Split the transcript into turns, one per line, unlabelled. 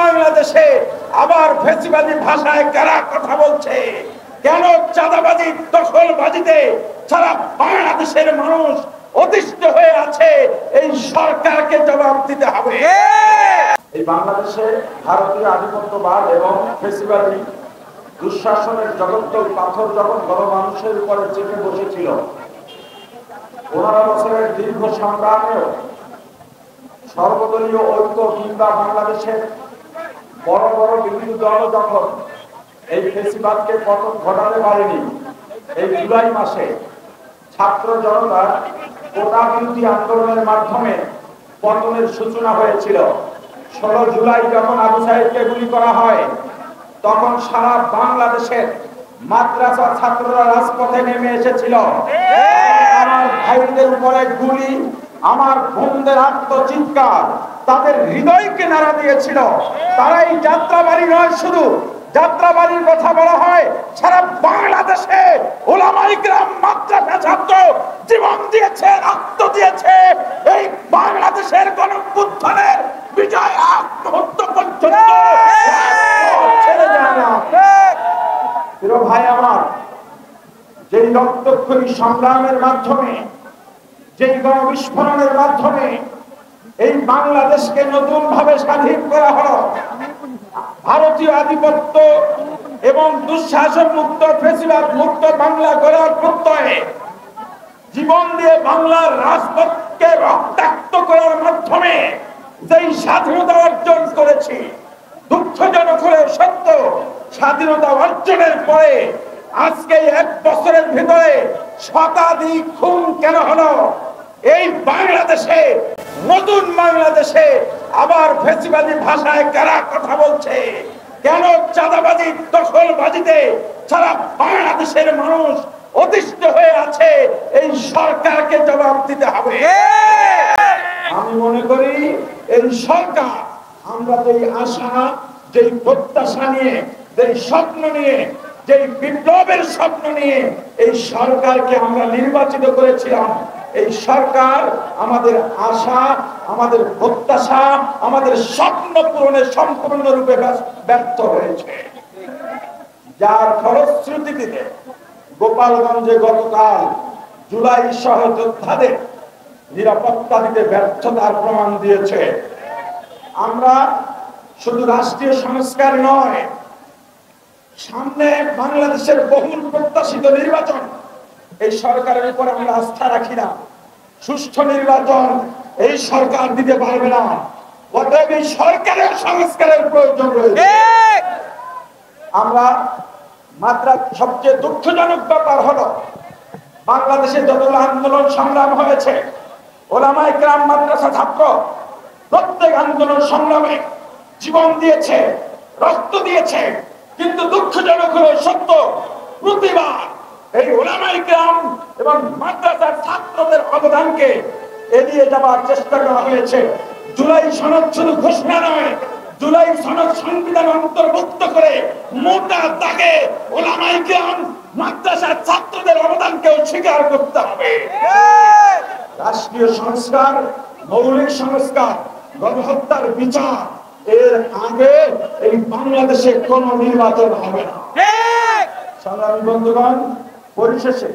বাংলাদেশে আবার ফ্যাসিবাদী ভাষায় কারা কথা বলছে? কেন চাঁদাবাজি দখলবাজিতে সারা বাংলাদেশের মানুষ অতিষ্ঠ হয়ে আছে? এই সরকারকে জবাব দিতে হবে। এই বাংলাদেশে ভারতীয় আধিপত্যবাদ এবং ফ্যাসিবাদী দুঃশাসনের জগদ্দল পাথর যখন গণমানুষের উপরে চেপে বসেছিল, 15 বছরের দীর্ঘ সংগ্রামেও সর্বদলীয় ঐক্য কিংবা বাংলাদেশের বড় বড় বিভিন্ন দল যখন এই ফ্যাসিবাদকে পতন ঘটাতে পারেনি, এই জুলাই মাসে ছাত্র জনতা কোটা বিরোধী আন্দোলনের মাধ্যমে পতনের সূচনা হয়েছিল। 16 জুলাই যখন আবু সাইদকে গুলি করা হয়, তখন সারা বাংলাদেশের মাদ্রাসা ছাত্ররা রাজপথে নেমে এসেছিল। আমার ভাইদের উপরে গুলি, আমার বোনদের আত্মচিৎকার তাদের হৃদয়কে নাড়া দিয়েছিল। তারা এই যাত্রাবাড়ি নয়, শুধু যাত্রাবাড়ির কথা বলা হয়, সারা বাংলাদেশে ওলামায়ে কেরাম মাদ্রাসা ছাত্র জীবন দিয়েছে, রক্ত দিয়েছে এই বাংলাদেশের গণঅভ্যুত্থানের বিজয় আগ মুহূর্ত পর্যন্ত ছেড়ে যায় না। প্রিয় ভাই আমার, যেই রক্তক্ষয়ী সংগ্রামের মাধ্যমে, যেই গণবিস্ফোরণের মাধ্যমে এই বাংলাদেশকে নতুন ভাবে স্বাধীন করা হলো, ভারতীয় আধিপত্য এবং দুঃশাসন মুক্ত ফ্যাসিবাদ মুক্ত বাংলা গড়ার প্রত্যয়ে জীবন দিয়ে বাংলার রাজপথকে রক্তাক্ত করার মাধ্যমে যেই স্বাধীনতা অর্জন করেছি, দুঃখজনক হলেও সত্য, স্বাধীনতা অর্জনের পরে আজকে 1 বছরের ভিতরে শতাধিক খুন কেন হলো? এই বাংলাদেশে, নতুন বাংলাদেশে আবার ফ্যাসিবাদী ভাষায় কারা কথা বলছে? কেন চাঁদাবাজি দখলবাজিতে সারা বাংলাদেশের মানুষ অতিষ্ঠ হয়ে আছে? এই সরকারকে জবাব দিতে হবে। আমি মনে করি এই সরকার, আমরা যেই আশা, যেই প্রত্যাশা নিয়ে, যেই স্বপ্ন নিয়ে, যেই বিপ্লবের স্বপ্ন নিয়ে এই সরকারকে আমরা নির্বাচিত করেছিলাম, এই সরকার আমাদের আশা, আমাদের প্রত্যাশা, আমাদের স্বপ্ন পূরণে সম্পূর্ণরূপে ব্যর্থ হয়েছে। যার ফলশ্রুতিতে গোপালগঞ্জে গতকাল জুলাই সহ যোদ্ধাদের নিরাপত্তা দিতে ব্যর্থতার প্রমাণ দিয়েছে। আমরা শুধু রাষ্ট্রীয় সংস্কার নয়, সামনে বাংলাদেশের বহুল প্রত্যাশিত নির্বাচন, এই সরকারের উপর আমরা আস্থা রাখি না। সুষ্ঠু নির্বাচন এই সরকার দিতে পারবে না। অতএব এই সরকারের সংস্কারের প্রয়োজন রয়েছে। আমরা সবচেয়ে দুঃখজনক ব্যাপার হলো, বাংলাদেশে যতগুলো আন্দোলন সংগ্রাম হয়েছে, ওলামায়ে কেরাম মাদ্রাসা ছাত্র প্রত্যেক আন্দোলন সংগ্রামে জীবন দিয়েছে, রক্ত দিয়েছে, কিন্তু দুঃখজনক হলো সত্য, প্রতিবার এই ওলামায়ে কেরাম এবং মাদ্রাসার ছাত্রদের অবদানকে এড়িয়ে যাওয়ার চেষ্টা করা হয়েছে। জুলাই সনদ শুধু ঘোষণা নয়, জুলাই সনদ সংবিধান অন্তর্ভুক্ত করে মোটা দাগে ওলামায়ে কেরাম মাদ্রাসার ছাত্রদের অবদানকেও স্বীকার করতে হবে। রাষ্ট্রীয় সংস্কার, মৌলিক সংস্কার, গণহত্যার বিচার, এর আগে এই বাংলাদেশে কোন নির্বাচন হবে না। সংগ্রামী বন্ধুগণ, পরিশেষে